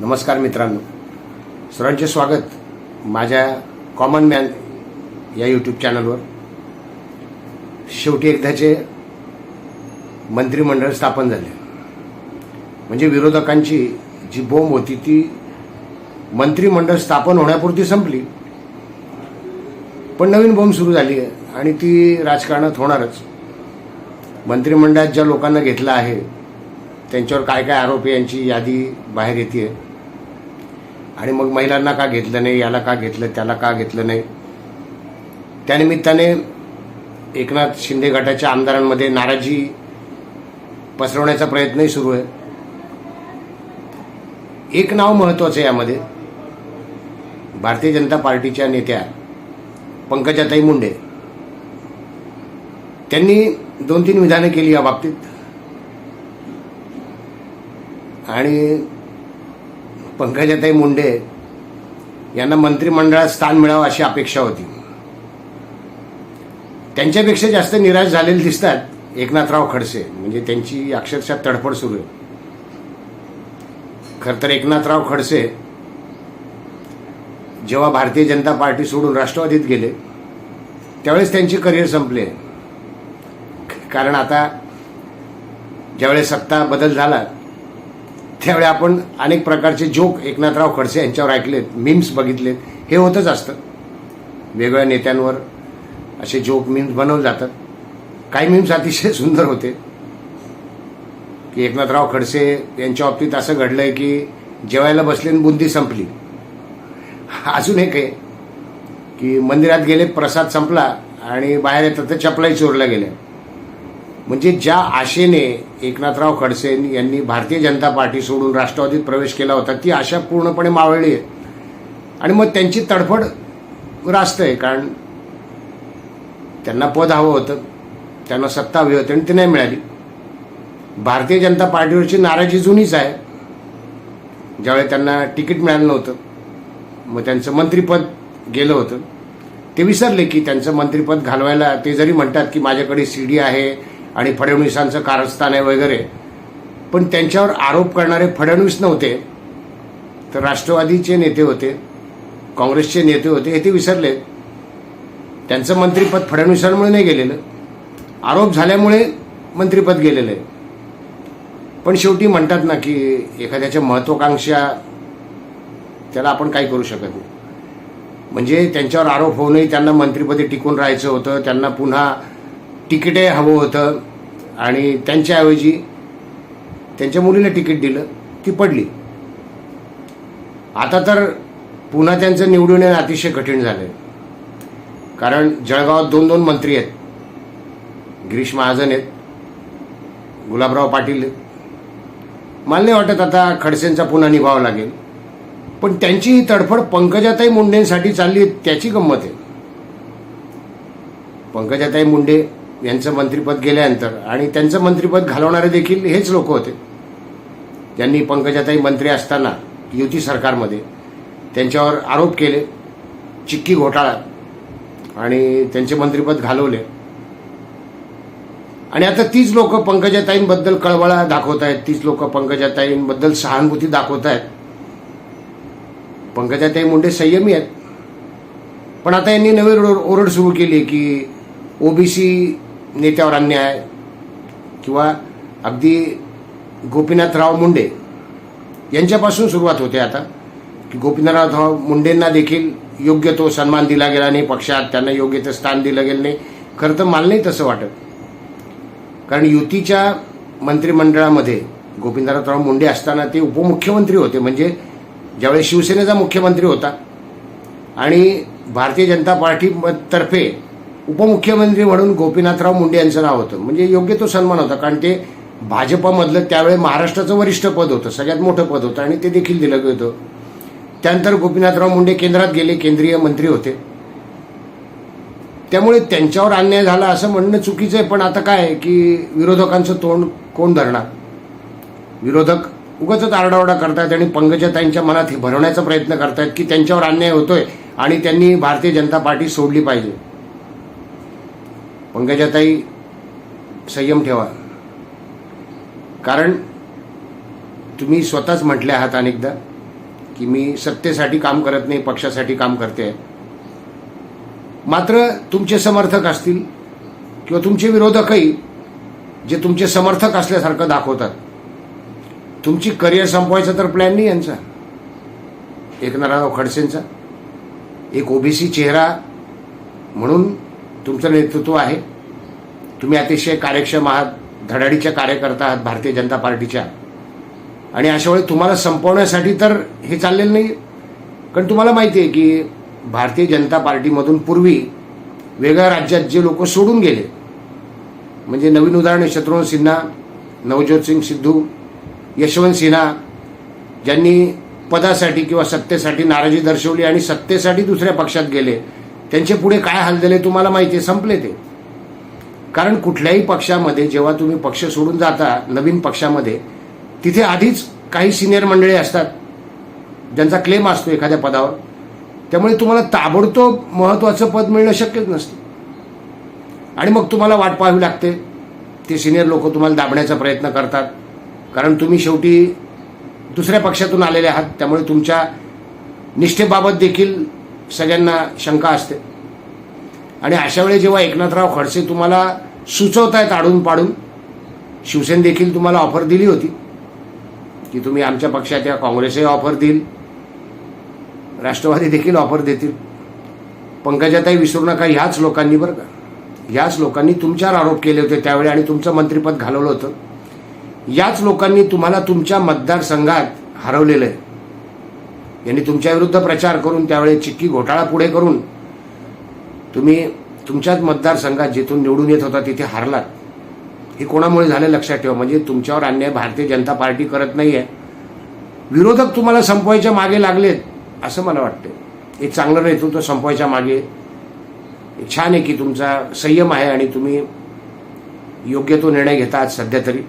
नमस्कार मित्रांनो, सर्वांचे स्वागत माझ्या कॉमन मॅन या यूट्यूब चॅनलवर. शेवटी एकदाचे मंत्रिमंडळ स्थापन झाले. म्हणजे विरोधकांची जी बोंब होती ती मंत्रिमंडळ स्थापन होण्यापुरती संपली, पण नवीन बोंब सुरू झाली आहे आणि ती राजकारणात होणारच. मंत्रिमंडळात ज्या लोकांना घेतलं आहे त्यांच्यावर काय काय आरोप आहे यांची यादी बाहेर येते. आणि मग महिलांना का घेतलं नाही, याला का घेतलं, त्याला का घेतलं नाही. त्यानिमित्ताने एकनाथ शिंदे गटाच्या आमदारांमध्ये नाराजी पसरवण्याचा प्रयत्नही सुरू आहे. एक नाव महत्त्वाचं आहे यामध्ये, भारतीय जनता पार्टीच्या नेत्या पंकजाताई मुंडे. त्यांनी 2-3 विधानं केली या बाबतीत आणि पंकजाताई मुंडे यांना मंत्रिमंडळात स्थान मिळावं अशी अपेक्षा होती. त्यांच्यापेक्षा जास्त निराश झालेले दिसतात एकनाथराव खडसे. म्हणजे त्यांची अक्षरशः तडफड सुरू आहे. खरं तर एकनाथराव खडसे जेव्हा भारतीय जनता पार्टी सोडून राष्ट्रवादीत गेले त्यावेळेस त्यांचे करिअर संपले. कारण आता ज्यावेळेस सत्ता बदल झाला त्यावेळी आपण अनेक प्रकारचे जोक एकनाथराव खडसे यांच्यावर ऐकलेत, मीम्स बघितलेत. हे होतच असतं, वेगवेगळ्या नेत्यांवर असे जोक मीम्स बनवले जातात. काही मीम्स अतिशय सुंदर होते की एकनाथराव खडसे यांच्या बाबतीत असं घडलंय की जेवायला बसले आणि बुंदी संपली. अजून एक आहे की मंदिरात गेले, प्रसाद संपला आणि बाहेर येतात तर चपलाही चोरल्या गेल्या. म्हणजे ज्या आशेने एकनाथराव खडसे यांनी भारतीय जनता पार्टी सोडून राष्ट्रवादीत प्रवेश केला होता ती आशा पूर्णपणे मावळली आहे. आणि मग त्यांची तडफड रास्त आहे, कारण त्यांना पद हवं होतं, त्यांना सत्ता हवी होती आणि ती नाही मिळाली. भारतीय जनता पार्टीवरची नाराजी जुनीच आहे. ज्यावेळी त्यांना तिकीट मिळालं नव्हतं मग त्यांचं मंत्रिपद गेलं होतं. ते विसरले की त्यांचं मंत्रिपद घालवायला ते जरी म्हणतात की माझ्याकडे सीडी आहे आणि फडणवीसांचं कारस्थान आहे वगैरे, पण त्यांच्यावर आरोप करणारे फडणवीस नव्हते तर राष्ट्रवादीचे नेते होते, काँग्रेसचे नेते होते. हे ते विसरले. त्यांचं मंत्रिपद फडणवीसांमुळे नाही गेलेलं, आरोप झाल्यामुळे मंत्रिपद गेलेलं आहे. पण शेवटी म्हणतात ना की एखाद्याच्या महत्वाकांक्षा त्याला आपण काही करू शकत नाही. म्हणजे त्यांच्यावर आरोप होऊनही त्यांना मंत्रिपदी टिकून राहायचं होतं, त्यांना पुन्हा तिकीटही हवं होतं आणि त्यांच्याऐवजी त्यांच्या मुलीला तिकीट दिलं, ती पडली. आता तर पुन्हा त्यांचं निवडून येणं अतिशय कठीण झालं आहे. कारण जळगावात 2 मंत्री आहेत, गिरीश महाजन आहेत, गुलाबराव पाटील आहेत. मला नाही वाटत आता खडसेंचा पुन्हा निभावावा लागेल. पण त्यांची ही तडफड पंकजाताई मुंडेंसाठी चालली, त्याची गंमत आहे. पंकजाताई मुंडे यांचं मंत्रिपद गेल्यानंतर आणि त्यांचं मंत्रिपद घालवणारे देखील हेच लोक होते. त्यांनी पंकजाताई मंत्री असताना युती सरकारमध्ये त्यांच्यावर आरोप केले, चिक्की घोटाळा, आणि त्यांचे मंत्रिपद घालवले. आणि आता तीच लोक पंकजाताईंबद्दल कळवळा दाखवत आहेत, तीच लोक पंकजाताईंबद्दल सहानुभूती दाखवत आहेत. पंकजाताई मुंडे संयमी आहेत, पण आता यांनी नवी ओरड सुरू केली की ओबीसी नेत्यावर अन्याय, किंवा अगदी गोपीनाथराव मुंडे यांच्यापासून सुरुवात होते आता की गोपीनाथराव मुंडेंना देखील योग्य तो सन्मान दिला गेला नाही पक्षात, त्यांना योग्य ते स्थान दिलं गेलं नाही. खरं तर मला नाही तसं वाटत, कारण युतीच्या मंत्रिमंडळामध्ये गोपीनाथराव मुंडे असताना ते उपमुख्यमंत्री होते. म्हणजे ज्यावेळी शिवसेनेचा मुख्यमंत्री होता आणि भारतीय जनता पार्टीतर्फे उपमुख्यमंत्री म्हणून गोपीनाथराव मुंडे यांचं नाव होतं. म्हणजे योग्य तो सन्मान होता, कारण ते भाजपमधलं त्यावेळी महाराष्ट्राचं वरिष्ठ पद होतं, सगळ्यात मोठं पद होतं आणि ते देखील दिलं गेलं. त्यानंतर गोपीनाथराव मुंडे केंद्रात गेले, केंद्रीय मंत्री होते. त्यामुळे त्यांच्यावर अन्याय झाला असं म्हणणं चुकीचं आहे. पण आता काय की विरोधकांचं तोंड कोण धरणार? विरोधक उगाचच आरडाओरडा करतायत आणि पंकजाताईंच्या मनात हे भरवण्याचा प्रयत्न करतायत की त्यांच्यावर अन्याय होतोय आणि त्यांनी भारतीय जनता पार्टी सोडली पाहिजे. पंकजाताई संयम ठेवा, कारण तुम्ही स्वतःच म्हटले आहात अनेकदा की मी सत्तेसाठी काम करत नाही, पक्षासाठी काम करते. मात्र तुमचे समर्थक असतील किंवा तुमचे विरोधकही जे तुमचे समर्थक असल्यासारखं दाखवतात, तुमची करिअर संपवायचा तर प्लॅन नाही यांचा. एकनाथराव खडसेंचा एक ओबीसी चेहरा म्हणून तुमचं नेतृत्व आहे. तुम्ही अतिशय कार्यक्षम आहात, धडाडीच्या कार्यकर्ता आहात भारतीय जनता पार्टीच्या. आणि अशा वेळी तुम्हाला संपवण्यासाठी तर हे चाललेलं नाही. कारण तुम्हाला माहिती आहे की भारतीय जनता पार्टीमधून पूर्वी वेगळ्या राज्यात जे लोक सोडून गेले, म्हणजे नवीन उदाहरण शत्रुघ्न सिन्हा, नवज्योत सिंग सिद्धू, यशवंत सिन्हा, ज्यांनी पदासाठी किंवा सत्तेसाठी नाराजी दर्शवली आणि सत्तेसाठी दुसऱ्या पक्षात गेले, त्यांचे पुढे काय हाल झाले तुम्हाला माहिती आहे, संपले ते. कारण कुठल्याही पक्षामध्ये जेव्हा तुम्ही पक्ष सोडून जाता नवीन पक्षामध्ये, तिथे आधीच काही सिनियर मंडळी असतात ज्यांचा क्लेम असतो एखाद्या पदावर. त्यामुळे तुम्हाला ताबडतोब महत्त्वाचं पद मिळणं शक्यच नसतं आणि मग तुम्हाला वाट पाहावी लागते. ते सिनियर लोक तुम्हाला दाबण्याचा प्रयत्न करतात, कारण तुम्ही शेवटी दुसऱ्या पक्षातून आलेले आहात. त्यामुळे तुमच्या निष्ठेबाबत देखील सगळ्यांना शंका असते. आणि अशा वेळी जेव्हा एकनाथराव खडसे तुम्हाला सुचवतायत आडून पाडून, शिवसेना देखील तुम्हाला ऑफर दिली होती की तुम्ही आमच्या पक्षात या, काँग्रेसही ऑफर देईल, राष्ट्रवादी देखील ऑफर देतील. पंकजाताई विसरू नका, ह्याच लोकांनी बरं का, ह्याच लोकांनी तुमच्यावर आरोप केले होते त्यावेळी आणि तुमचं मंत्रिपद घालवलं होतं. याच लोकांनी तुम्हाला तुमच्या मतदारसंघात हरवलेलं आहे. यांनी तुमच्या विरुद्ध प्रचार करून त्यावेळी चिक्की घोटाळा पुढे करून तुम्ही तुमच्याच मतदारसंघात जिथून निवडून येत होता तिथे हारलात. हे कोणामुळे झालं लक्षात ठेवा. म्हणजे तुमच्यावर अन्याय भारतीय जनता पार्टी करत नाहीये, विरोधक तुम्हाला संपवायच्या मागे लागलेत असं मला वाटतं. एक चांगलं नेतृत्व संपवायच्या मागे. छान आहे की तुमचा संयम आहे आणि तुम्ही योग्य तो निर्णय घेता. आज सध्या तरी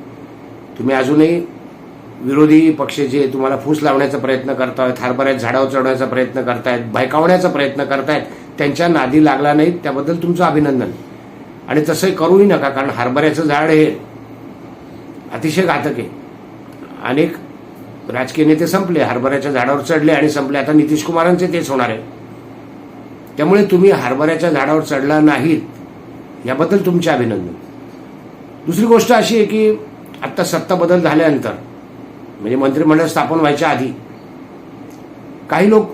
तुम्ही अजूनही विरोधी पक्ष जे तुम्हाला फूस लावण्याचा प्रयत्न करतायत, हरभऱ्यात झाडावर चढवण्याचा प्रयत्न करतायत, भयकावण्याचा प्रयत्न करतायत, त्यांच्या नादी लागला नाहीत, त्याबद्दल तुमचं अभिनंदन. आणि तसंही करूही नका, कारण हरभऱ्याचं झाड हे अतिशय घातक आहे. अनेक राजकीय नेते संपले, हरभऱ्याच्या झाडावर चढले आणि संपले. आता नितीश कुमारांचे तेच होणार आहे. त्यामुळे तुम्ही हरभऱ्याच्या झाडावर चढला नाहीत याबद्दल तुमचे अभिनंदन. दुसरी गोष्ट अशी आहे की आत्ता सत्ता बदल झाल्यानंतर, म्हणजे मंत्रिमंडळ स्थापन व्हायच्या आधी, काही लोक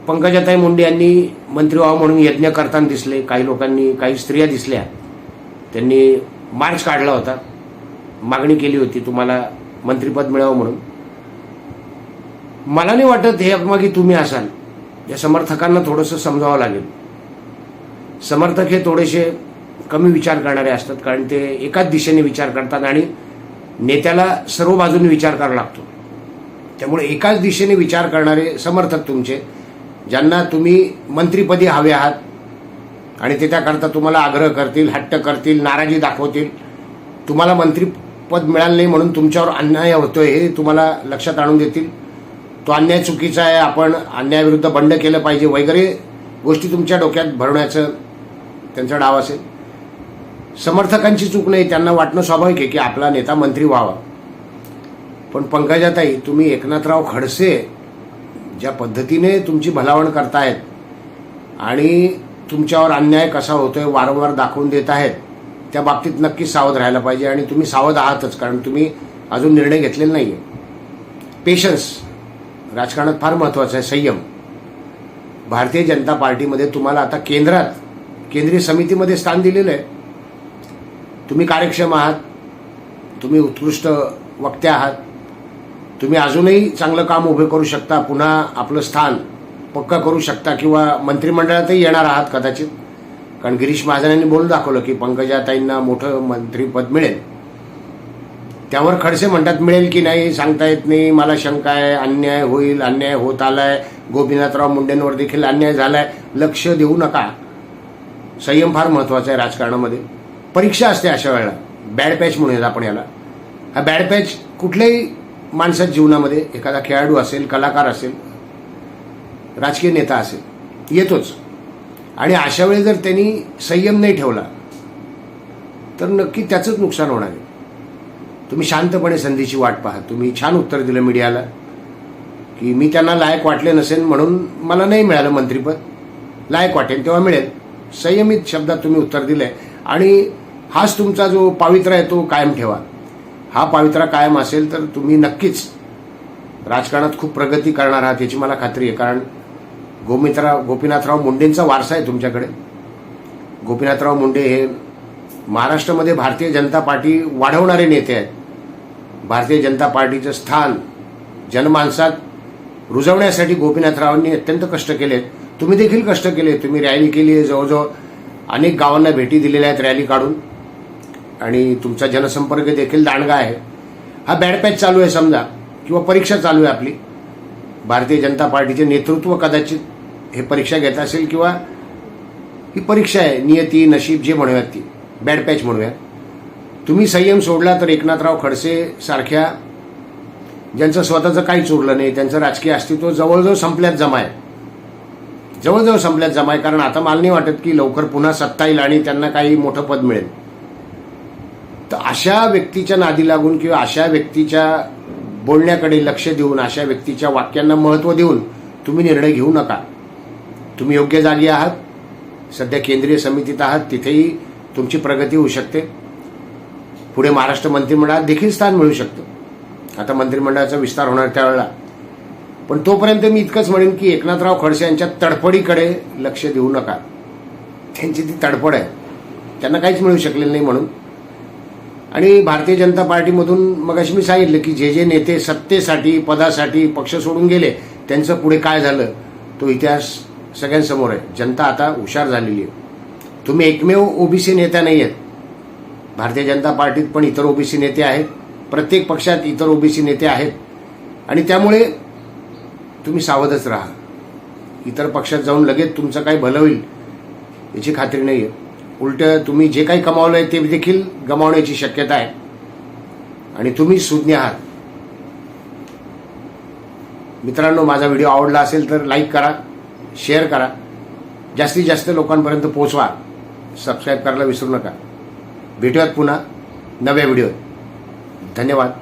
पंकजाताई मुंडे यांनी मंत्री व्हावं म्हणून यज्ञ करताना दिसले. काही लोकांनी, काही स्त्रिया दिसल्या, त्यांनी मार्च काढला होता, मागणी केली होती तुम्हाला मंत्रिपद मिळावं म्हणून. मला नाही वाटत हे अगमागी तुम्ही असाल. या समर्थकांना थोडंसं समजावं लागेल. समर्थक हे थोडेसे कमी विचार करणारे असतात, कारण ते एकाच दिशेने विचार करतात आणि नेत्याला सर्व बाजूने विचार करावा लागतो. त्यामुळे एकाच दिशेने विचार करणारे समर्थक तुमचे, ज्यांना तुम्ही मंत्रिपदी हवे आहात आणि ते त्याकरता तुम्हाला आग्रह करतील, हट्ट करतील, नाराजी दाखवतील, तुम्हाला मंत्रिपद मिळालं नाही म्हणून तुमच्यावर अन्याय होतोय हे तुम्हाला लक्षात आणून देतील. तो अन्याय चुकीचा आहे, आपण अन्यायाविरुद्ध बंड केलं पाहिजे वगैरे गोष्टी तुमच्या डोक्यात भरवण्याचं त्यांचा डाव असेल. समर्थकांची चूक नाही, त्यांना वाटणं स्वाभाविक आहे की आपला नेता मंत्री व्हावा. पण पंकजाताई, तुम्ही एकनाथराव खडसे ज्या पद्धतीने तुमची भलावण करतायत आणि तुमच्यावर अन्याय कसा होतोय वारंवार दाखवून देत आहेत, त्या बाबतीत नक्कीच सावध राहायला पाहिजे. आणि तुम्ही सावध आहातच, कारण तुम्ही अजून निर्णय घेतलेला नाहीये. पेशन्स राजकारणात फार महत्त्वाचं आहे, संयम. भारतीय जनता पार्टीमध्ये तुम्हाला आता केंद्रात, केंद्रीय समितीमध्ये स्थान दिलेलं आहे. तुम्ही कार्यक्षम आहात, तुम्ही उत्कृष्ट वक्ते आहात, तुम्ही अजूनही चांगलं काम उभे करू शकता, पुन्हा आपलं स्थान पक्का करू शकता किंवा मंत्रिमंडळातही येणार आहात कदाचित. कारण गिरीश महाजनांनी बोलून दाखवलं की पंकजाताईंना मोठं मंत्रिपद मिळेल. त्यावर खडसे म्हणतात मिळेल की नाही सांगता येत नाही, मला शंका आहे, अन्याय होईल, अन्याय होत आलाय, गोपीनाथराव मुंडेंवर देखील अन्याय झालाय. लक्ष देऊ नका. संयम फार महत्त्वाचा आहे राजकारणामध्ये. परीक्षा असते अशा वेळेला, बॅड पॅच म्हणूया आपण याला. हा बॅड पॅच कुठल्याही माणसाच्या जीवनामध्ये, एखादा खेळाडू असेल, कलाकार असेल, राजकीय नेता असेल, येतोच. आणि अशा वेळी जर त्यांनी संयम नाही ठेवला तर नक्की त्याचंच नुकसान होणार आहे. तुम्ही शांतपणे संधीची वाट पहा. तुम्ही छान उत्तर दिलं मीडियाला की मी त्यांना लायक वाटले नसेल म्हणून मला नाही मिळालं मंत्रिपद, लायक वाटेल तेव्हा मिळेल. संयमित शब्दात तुम्ही उत्तर दिलंय आणि हाच तुमचा जो पावित्रा आहे तो कायम ठेवा. हा पावित्रा कायम असेल तर तुम्ही नक्कीच राजकारणात खूप प्रगती करणार आहात याची मला खात्री आहे. कारण गोपीनाथराव मुंडेंचा वारसा आहे तुमच्याकडे. गोपीनाथराव मुंडे हे महाराष्ट्रामध्ये भारतीय जनता पार्टी वाढवणारे नेते आहेत. भारतीय जनता पार्टीचं स्थान जनमानसात रुजवण्यासाठी गोपीनाथरावांनी अत्यंत कष्ट केले. तुम्ही देखील कष्ट केले. तुम्ही रॅली केली आहे, जवळजवळ अनेक गावांना भेटी दिलेल्या आहेत रॅली काढून आणि तुमचा जनसंपर्क देखील दांडगा आहे. हा बॅड पॅच चालू आहे समजा किंवा परीक्षा चालू आहे आपली. भारतीय जनता पार्टीचे नेतृत्व कदाचित हे परीक्षा घेत असेल किंवा ही परीक्षा आहे, नियती नशीब जे म्हणूयात ती बॅड पॅच म्हणूयात. तुम्ही संयम सोडला तर एकनाथराव खडसे सारख्या ज्यांचं स्वतःचं काहीच उरलं नाही, त्यांचं राजकीय अस्तित्व जवळजवळ संपल्यात जमाय, जवळजवळ संपल्यात जमाय. कारण आता मला नाही वाटत की लवकर पुन्हा सत्ता येईल आणि त्यांना काही मोठं पद मिळेल. तर अशा व्यक्तीच्या नादी लागून किंवा अशा व्यक्तीच्या बोलण्याकडे लक्ष देऊन, अशा व्यक्तीच्या वाक्यांना महत्त्व देऊन तुम्ही निर्णय घेऊ नका. तुम्ही योग्य जागी आहात, सध्या केंद्रीय समितीत आहात, तिथेही तुमची प्रगती होऊ शकते. पुढे महाराष्ट्र मंत्रिमंडळात देखील स्थान मिळू शकतं. आता मंत्रिमंडळाचा विस्तार होणार त्यावेळेला. पण तोपर्यंत मी इतकंच म्हणेन की एकनाथराव खडसे यांच्या तडफडीकडे लक्ष देऊ नका. त्यांची ती तडफड आहे, त्यांना काहीच मिळू शकलेलं नाही म्हणून. आणि भारतीय जनता पार्टीमधून मगाशी मी सांगितलं की जे जे नेते सत्तेसाठी पदासाठी पक्ष सोडून गेले त्यांचं पुढे काय झालं तो इतिहास सगळ्यांसमोर आहे. जनता आता हुशार झालेली आहे. तुम्ही एकमेव ओबीसी नेता नाही आहेत. भारतीय जनता पार्टीत पण इतर ओबीसी नेते आहेत, प्रत्येक पक्षात इतर ओबीसी नेते आहेत आणि त्यामुळे तुम्ही सावधच राहा. इतर पक्षात जाऊन लगेच तुमचं काही भलं होईल याची खात्री नाही आहे. उलट तुम्ही जे काही कमावलं आहे ते देखील गमावण्याची शक्यता आहे आणि तुम्ही सुज्ञ आहात. मित्रांनो, माझा व्हिडिओ आवडला असेल तर लाईक करा, शेअर करा, जास्तीत जास्त लोकांपर्यंत पोहोचवा. सबस्क्राईब करायला विसरू नका. भेटूयात पुन्हा नव्या व्हिडिओत. धन्यवाद.